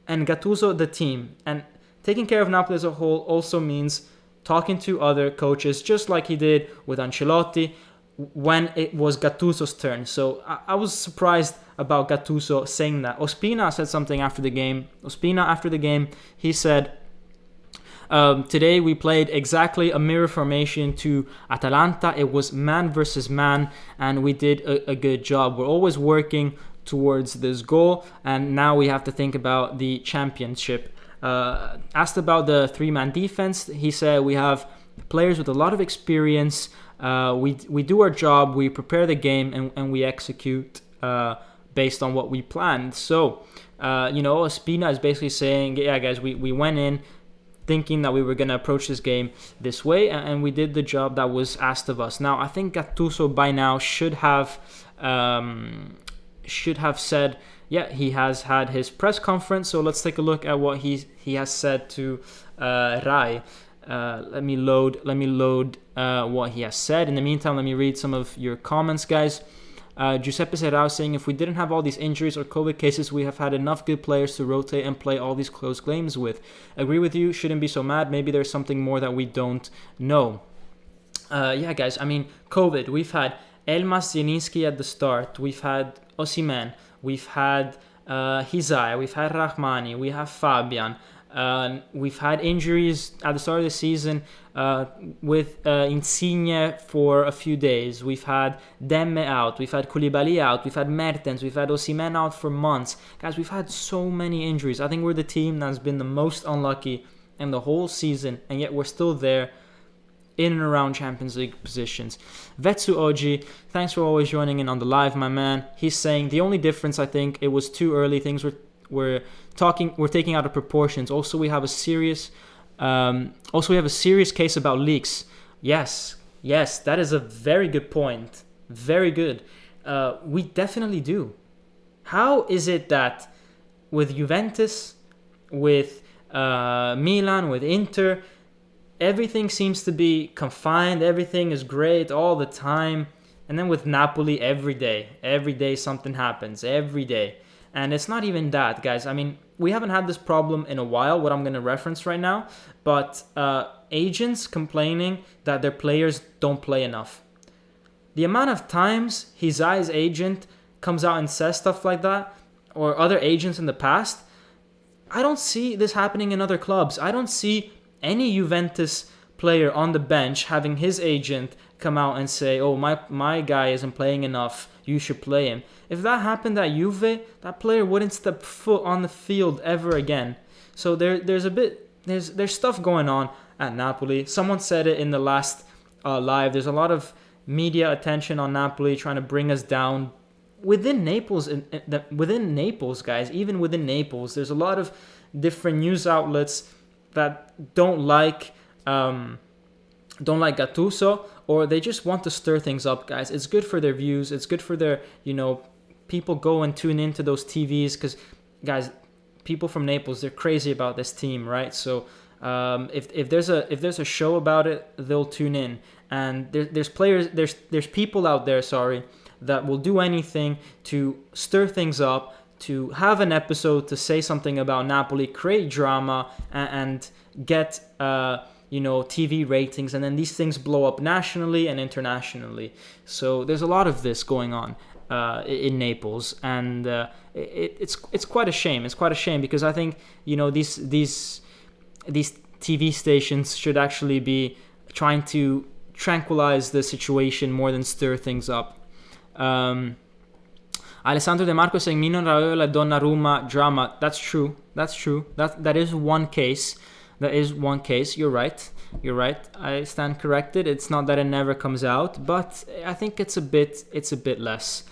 and Gattuso the team. And taking care of Napoli as a whole also means talking to other coaches, just like he did with Ancelotti when it was Gattuso's turn. So I was surprised about Gattuso saying that. Ospina said something after the game. He said, today we played exactly a mirror formation to Atalanta. It was man versus man, and we did a good job. We're always working towards this goal, and now we have to think about the championship. Asked about the 3-man defense, he said we have players with a lot of experience. We do our job, we prepare the game, and we execute based on what we planned. So, Ospina is basically saying, yeah, guys, we went in thinking that we were going to approach this game this way, and we did the job that was asked of us. Now, I think Gattuso by now should have said, yeah, he has had his press conference. So let's take a look at what he has said to Rai. Let me load what he has said. In the meantime, let me read some of your comments, guys. Giuseppe Serrao saying, if we didn't have all these injuries or COVID cases, we have had enough good players to rotate and play all these close games with. Agree with you, shouldn't be so mad. Maybe there's something more that we don't know. Yeah, guys. I mean, COVID. We've had Elmas Zielinski at the start. We've had Osimhen. We've had Hizai. We've had Rahmani. We have Fabian. We've had injuries at the start of the season with Insigne for a few days. We've had Demme out. We've had Koulibaly out. We've had Mertens. We've had Osimhen out for months. Guys, we've had so many injuries. I think we're the team that's been the most unlucky in the whole season, and yet we're still there in and around Champions League positions. Vetsu Oji, thanks for always joining in on the live, my man. He's saying the only difference, I think, it was too early. Things we're taking out of proportions. Also, we have a serious case about leaks. Yes, that is a very good point. Very good. We definitely do. How is it that with Juventus, with Milan, with Inter, everything seems to be confined, everything is great all the time, and then with Napoli, every day something happens, every day. And it's not even that, guys. I mean, we haven't had this problem in a while, what I'm going to reference right now, but agents complaining that their players don't play enough. The amount of times Hizai's agent comes out and says stuff like that, or other agents in the past, I don't see this happening in other clubs. I don't see any Juventus player on the bench having his agent come out and say, oh, my guy isn't playing enough, you should play him. If that happened at Juve, that player wouldn't step foot on the field ever again. So there's stuff going on at Napoli. Someone said it in the last live. There's a lot of media attention on Napoli trying to bring us down. Within Naples, guys, even within Naples, there's a lot of different news outlets that don't like Gattuso, or they just want to stir things up, guys. It's good for their views. It's good for their, people go and tune into those TVs because, guys, people from Naples, they're crazy about this team, right? So if there's a show about it, they'll tune in. And there's people out there, that will do anything to stir things up, to have an episode to say something about Napoli, create drama, and get TV ratings, and then these things blow up nationally and internationally. So there's a lot of this going on in Naples, and it's quite a shame. It's quite a shame because I think these TV stations should actually be trying to tranquilize the situation more than stir things up. Alessandro De Marco saying Mino Raiola Donnarumma drama. That's true. That is one case. You're right. I stand corrected. It's not that it never comes out, but I think it's a bit less.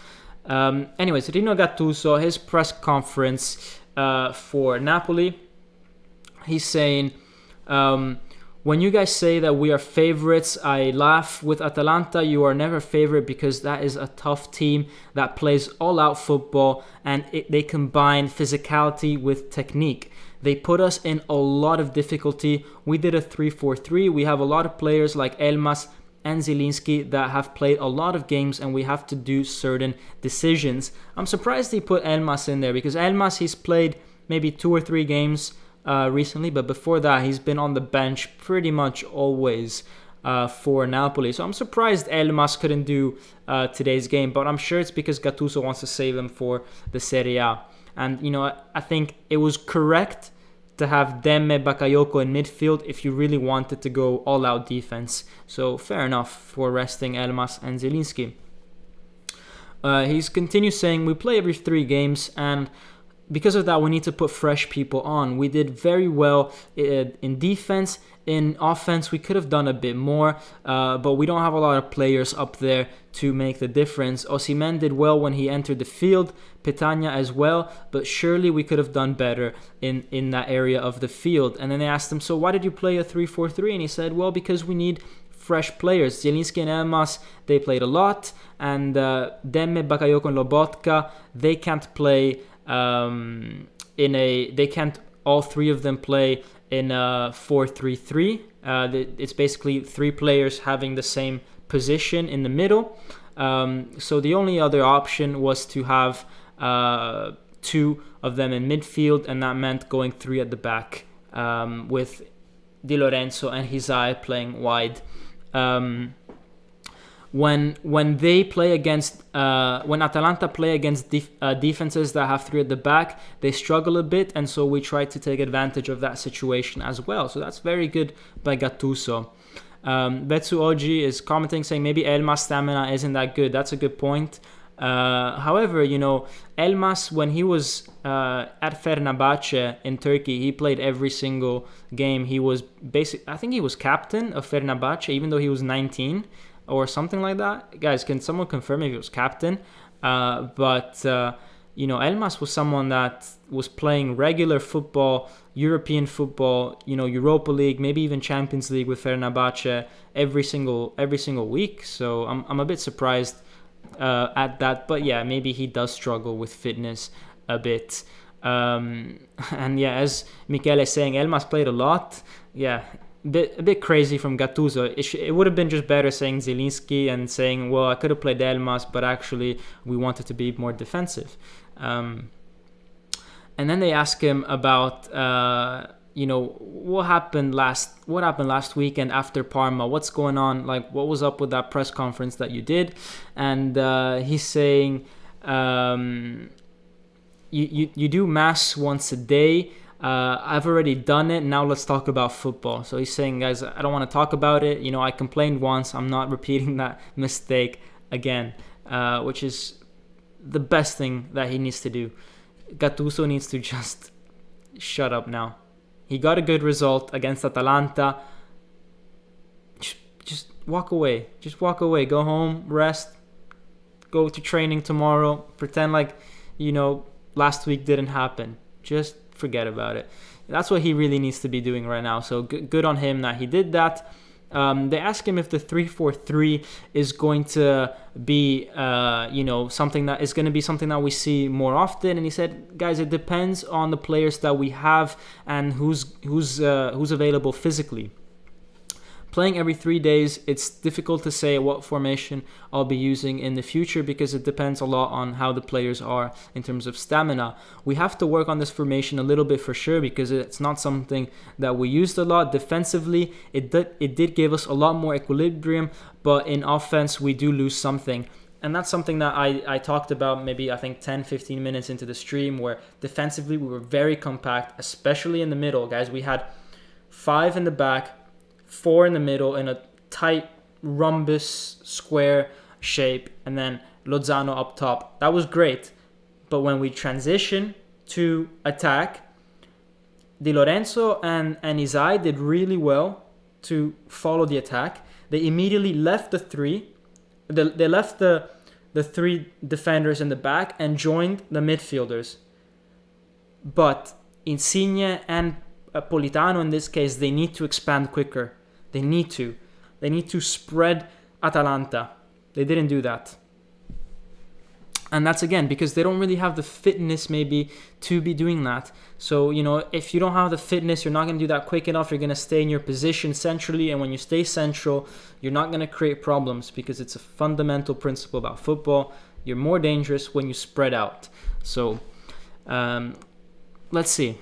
Anyways, Rino Gattuso, his press conference for Napoli, he's saying, when you guys say that we are favorites, I laugh. With Atalanta, you are never favorite because that is a tough team that plays all-out football, and they combine physicality with technique. They put us in a lot of difficulty. We did a 3-4-3. We have a lot of players like Elmas and Zielinski that have played a lot of games, and we have to do certain decisions. I'm surprised he put Elmas in there because Elmas, he's played maybe 2 or 3 games recently, but before that he's been on the bench pretty much always for Napoli. So I'm surprised Elmas couldn't do today's game, but I'm sure it's because Gattuso wants to save him for the Serie A. And I think it was correct to have Demme Bakayoko in midfield if you really wanted to go all-out defense. So fair enough for resting Elmas and Zielinski. He's continues saying, we play every 3 games, and because of that, we need to put fresh people on. We did very well in defense. In offense, we could have done a bit more, but we don't have a lot of players up there to make the difference. Osimhen did well when he entered the field, Petagna as well, but surely we could have done better in that area of the field. And then they asked him, so why did you play a 3-4-3? And he said, well, because we need fresh players. Zielinski and Elmas, they played a lot, and Demme, Bakayoko, and Lobotka, they can't play they can't all 3 of them play in a 4-3-3. It's basically 3 players having the same position in the middle. So the only other option was to have 2 of them in midfield, and that meant going 3 at the back with Di Lorenzo and Hizai playing wide. when they play against when Atalanta play against defenses that have three at the back, they struggle a bit, and so we try to take advantage of that situation as well. So that's very good by Gattuso. Betsu Oji is commenting saying maybe Elmas' stamina isn't that good. That's a good point. However, you know, Elmas, when he was at Fenerbahce in Turkey, he played every single game. He was I think he was captain of Fenerbahce, even though he was 19 or something like that. Guys, can someone confirm if he was captain? But you know, Elmas was someone that was playing regular football, European football, you know, Europa League, maybe even Champions League with Fenerbahce every single week. So I'm a bit surprised at that. But yeah, maybe he does struggle with fitness a bit. And yeah, as Michele is saying, Elmas played a lot. Yeah, a bit crazy from Gattuso. It would have been just better saying Zielinski and saying, well, I could have played Elmas, but actually we wanted to be more defensive. And then they ask him about you know, what happened last weekend after Parma. What's going on? Like, what was up with that press conference that you did? And he's saying, you do mass once a day. I've already done it. Now let's talk about football. So he's saying, guys, I don't want to talk about it. You know, I complained once. I'm not repeating that mistake again, which is the best thing that he needs to do. Gattuso needs to just shut up now. He got a good result against Atalanta. Just walk away. Just walk away. Go home, rest, go to training tomorrow. Pretend like, you know, last week didn't happen. Just forget about it. That's what he really needs to be doing right now. So good on him that he did that. They asked him if the 3-4-3 is going to be, you know, something that is going to be something that we see more often. And he said, guys, it depends on the players that we have and who's available physically. Playing every 3 days, it's difficult to say what formation I'll be using in the future because it depends a lot on how the players are in terms of stamina. We have to work on this formation a little bit for sure because it's not something that we used a lot. Defensively, it did give us a lot more equilibrium, but in offense, we do lose something. And that's something that I talked about maybe, I think, 10-15 minutes into the stream, where defensively we were very compact, especially in the middle. Guys, we had 5 in the back, 4 in the middle in a tight rhombus square shape, and then Lozano up top. That was great. But when we transition to attack, Di Lorenzo and Isai did really well to follow the attack. They immediately left the three. They left the 3 defenders in the back and joined the midfielders. But Insigne and Politano, in this case, they need to expand quicker. They need to spread Atalanta. They didn't do that. And that's, again, because they don't really have the fitness maybe to be doing that. So, you know, if you don't have the fitness, you're not going to do that quick enough. You're going to stay in your position centrally. And when you stay central, you're not going to create problems because it's a fundamental principle about football. You're more dangerous when you spread out. So, let's see.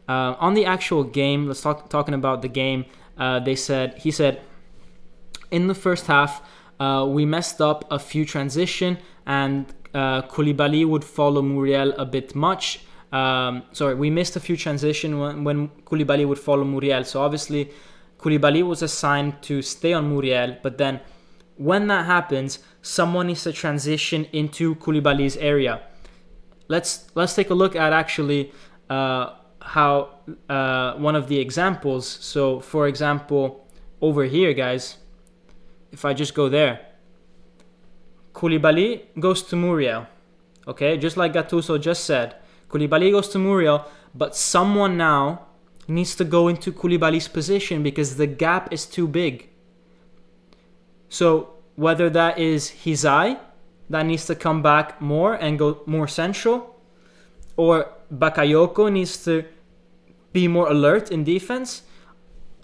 On the actual game, let's talking about the game. He said, in the first half, we messed up a few transition and Koulibaly would follow Muriel a bit much. We missed a few transition when Koulibaly would follow Muriel. So obviously, Koulibaly was assigned to stay on Muriel, but then when that happens, someone needs to transition into Koulibaly's area. Let's take a look at actually how one of the examples. So for example, over here, guys, if I just go there, Koulibaly goes to Muriel. Okay, just like Gattuso just said, Koulibaly goes to Muriel, but someone now needs to go into Koulibaly's position because the gap is too big. So whether that is Hizai that needs to come back more and go more central, or Bakayoko needs to be more alert in defense,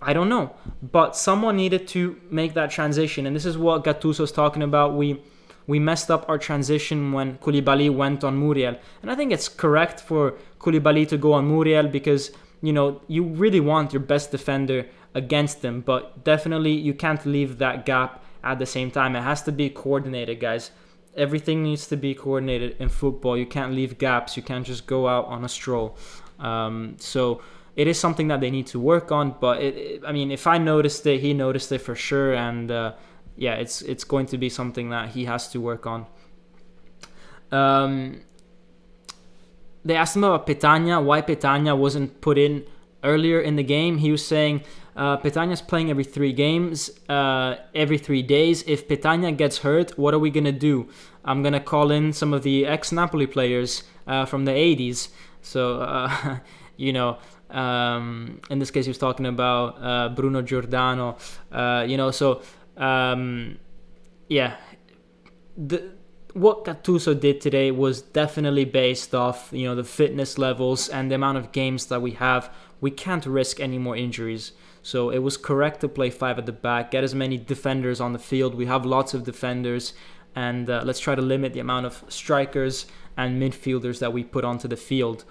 I don't know. But someone needed to make that transition. And this is what Gattuso's talking about. We messed up our transition when Koulibaly went on Muriel. And I think it's correct for Koulibaly to go on Muriel because, you know, you really want your best defender against him. But definitely you can't leave that gap at the same time. It has to be coordinated, guys. Everything needs to be coordinated in football. You can't leave gaps. You can't just go out on a stroll. So it is something that they need to work on. But I mean, if I noticed it, he noticed it for sure. And yeah, it's going to be something that he has to work on. They asked him about Petagna, why Petagna wasn't put in earlier in the game. He was saying Petagna's playing every 3 games, every 3 days. If Petagna gets hurt, what are we going to do? I'm going to call in some of the ex-Napoli players from the 80s. So, you know, in this case, he was talking about Bruno Giordano, you know, so, yeah. What Gattuso did today was definitely based off, you know, the fitness levels and the amount of games that we have. We can't risk any more injuries. So it was correct to play 5 at the back, get as many defenders on the field. We have lots of defenders, and let's try to limit the amount of strikers and midfielders that we put onto the field,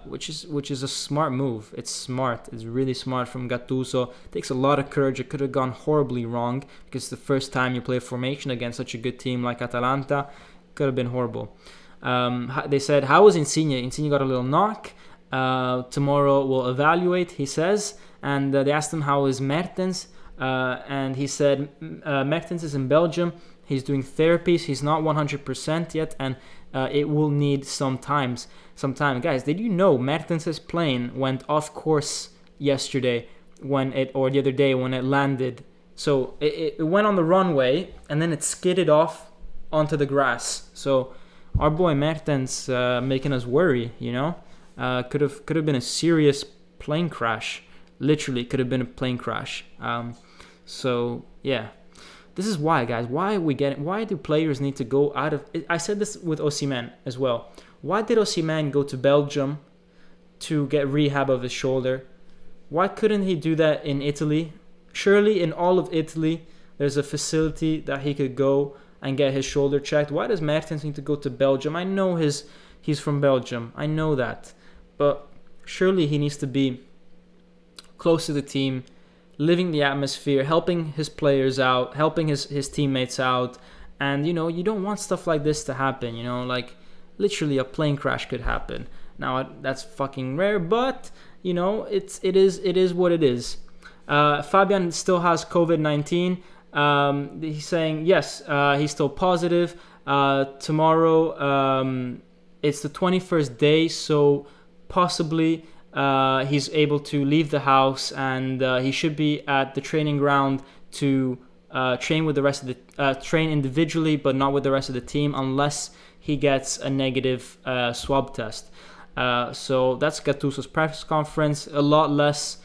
which is a smart move. It's smart. It's really smart from Gattuso. It takes a lot of courage. It could have gone horribly wrong because it's the first time you play a formation against such a good team like Atalanta. Could have been horrible. They said, how was Insigne? Insigne got a little knock. Tomorrow we'll evaluate, he says. And they asked him how is Mertens, and he said Mertens is in Belgium. He's doing therapies. He's not 100% yet, and it will need some time. Guys, did you know Mertens' plane went off course yesterday or the other day when it landed? So it went on the runway and then it skidded off onto the grass. So our boy Mertens making us worry, you know. Could have been a serious plane crash. Literally could have been a plane crash. So yeah, this is why, guys. Why do players need to go out of? I said this with Osimhen as well. Why did Osimhen go to Belgium to get rehab of his shoulder? Why couldn't he do that in Italy? Surely in all of Italy, there's a facility that he could go and get his shoulder checked. Why does Mertens need to go to Belgium? I know he's from Belgium. I know that, but surely he needs to be close to the team, living the atmosphere, helping his players out, helping his teammates out. And, you know, you don't want stuff like this to happen, you know, like literally a plane crash could happen. Now, that's fucking rare, but, you know, it is what it is. Fabian still has COVID-19. He's saying, yes, he's still positive. Tomorrow, it's the 21st day, so possibly he's able to leave the house, and he should be at the training ground to train with the rest of the train individually, but not with the rest of the team unless he gets a negative swab test. So that's Gattuso's press conference. A lot less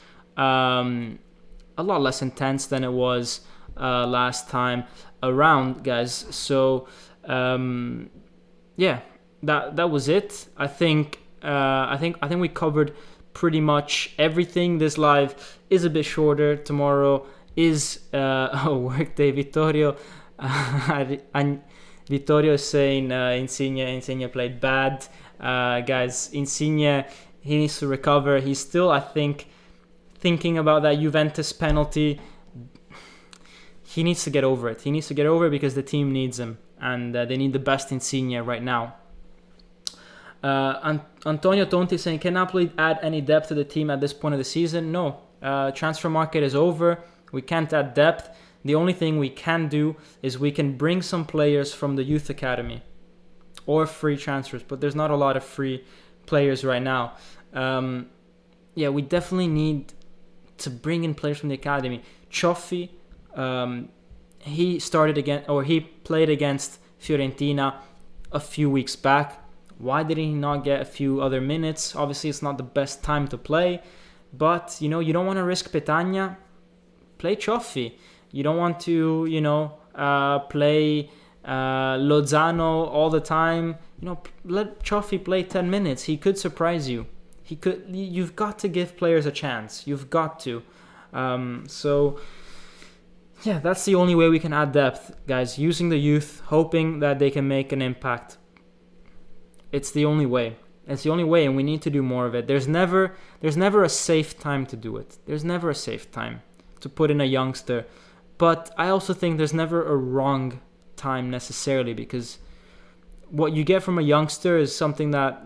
intense than it was last time around, guys. So yeah, that was it. I think we covered pretty much everything. This live is a bit shorter. Tomorrow is a work day. Vittorio is saying Insigne played bad. Guys, Insigne, he needs to recover. He's still, I think, thinking about that Juventus penalty. He needs to get over it. He needs to get over it because the team needs him, and they need the best Insigne right now. Antonio Tonti saying, can Napoli add any depth to the team at this point of the season? No. Transfer market is over. We can't add depth. The only thing we can do is we can bring some players from the youth academy or free transfers, but there's not a lot of free players right now. Yeah, we definitely need to bring in players from the academy. Cioffi, he played against Fiorentina a few weeks back. Why did he not get a few other minutes? Obviously, it's not the best time to play, but you know, you don't want to risk Petagna. Play Cioffi. You don't want to, you know, play Lozano all the time. You know, let Cioffi play 10 minutes. He could surprise you. You've got to give players a chance. You've got to. So yeah, that's the only way we can add depth, guys. Using the youth, hoping that they can make an impact. It's the only way. It's the only way, and we need to do more of it. There's never a safe time to do it. There's never a safe time to put in a youngster, But I also think there's never a wrong time necessarily, because what you get from a youngster is something that,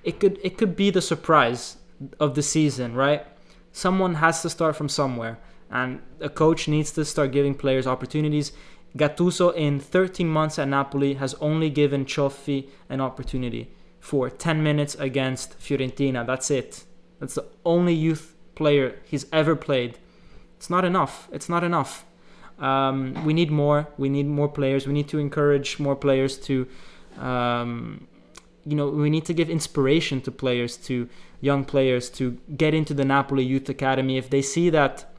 it could be the surprise of the season, right? Someone has to start from somewhere, and a coach needs to start giving players opportunities. Gattuso, in 13 months at Napoli, has only given Cioffi an opportunity for 10 minutes against Fiorentina. That's it. That's the only youth player he's ever played. It's not enough. It's not enough. We need more. We need more players. We need to encourage more players to, we need to give inspiration to players, to young players, to get into the Napoli Youth Academy. If they see that,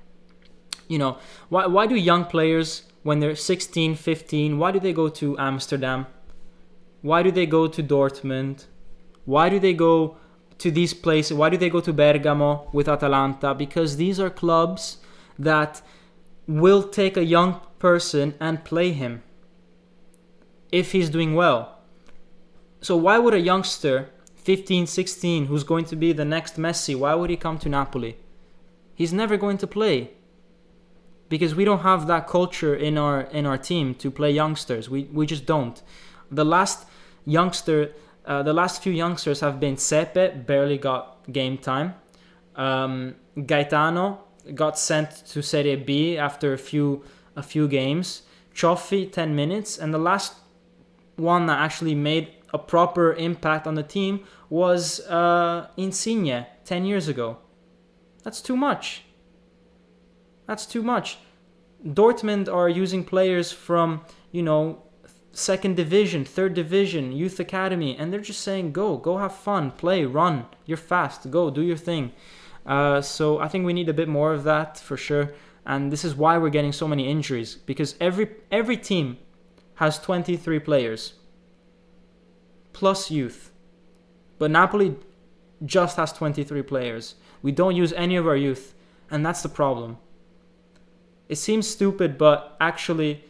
why do young players, when they're 16, 15, why do they go to Amsterdam? Why do they go to Dortmund? Why do they go to these places? Why do they go to Bergamo with Atalanta? Because these are clubs that will take a young person and play him if he's doing well. So why would a youngster, 15, 16, who's going to be the next Messi, why would he come to Napoli? He's never going to play, because we don't have that culture in our team to play youngsters. We just don't. The last few youngsters have been Sepe, barely got game time. Gaetano got sent to Serie B after a few games. Cioffi, 10 minutes. And the last one that actually made a proper impact on the team was Insigne 10 years ago. That's too much. That's too much. Dortmund are using players from, second division, third division, youth academy, and they're just saying, go have fun, play, run, you're fast, go, do your thing. So I think we need a bit more of that for sure. And this is why we're getting so many injuries, because every team has 23 players plus youth. But Napoli just has 23 players. We don't use any of our youth, and that's the problem. It seems stupid, but actually,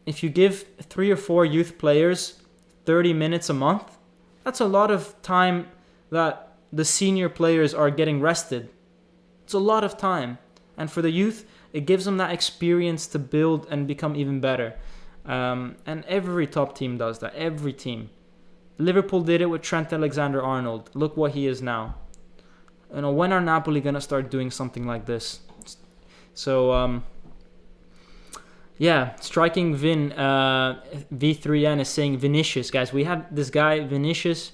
if you give 3 or 4 youth players 30 minutes a month, that's a lot of time that the senior players are getting rested. It's a lot of time. And for the youth, it gives them that experience to build and become even better. And every top team does that. Every team. Liverpool did it with Trent Alexander-Arnold. Look what he is now. When are Napoli going to start doing something like this? So, Striking Vin, V3N is saying Vinicius. Guys, we had this guy, Vinicius,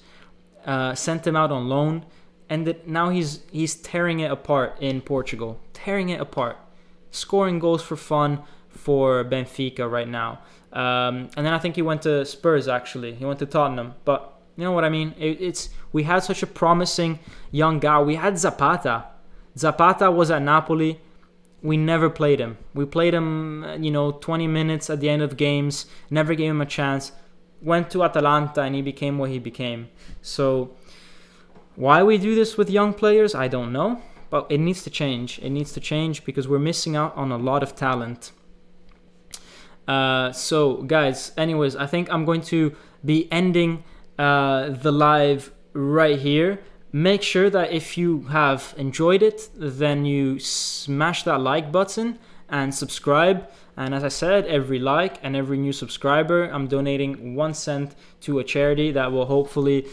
sent him out on loan, and now he's tearing it apart in Portugal. Tearing it apart. Scoring goals for fun for Benfica right now. And then I think he went to Spurs, actually. He went to Tottenham. But you know what I mean? We had such a promising young guy. We had Zapata. Zapata was at Napoli. We never played him. We played him, 20 minutes at the end of games. Never gave him a chance. Went to Atalanta and he became what he became. So why we do this with young players, I don't know. But it needs to change. It needs to change because we're missing out on a lot of talent. So guys, anyways, I think I'm going to be ending the live right here. Make sure that if you have enjoyed it, then you smash that like button and subscribe. And as I said, every like and every new subscriber, I'm donating 1 cent to a charity that will hopefully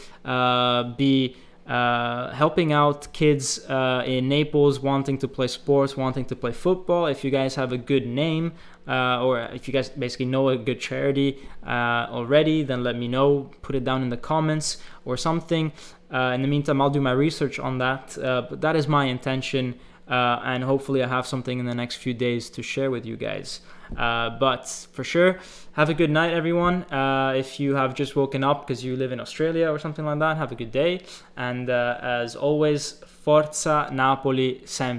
be helping out kids in Naples wanting to play sports, wanting to play football. If you guys have a good name, or if you guys basically know a good charity already, then let me know. Put it down in the comments or something. In the meantime, I'll do my research on that. But that is my intention, and hopefully I have something in the next few days to share with you guys. But for sure, have a good night, everyone. If you have just woken up because you live in Australia or something like that, have a good day. And as always, Forza Napoli sempre.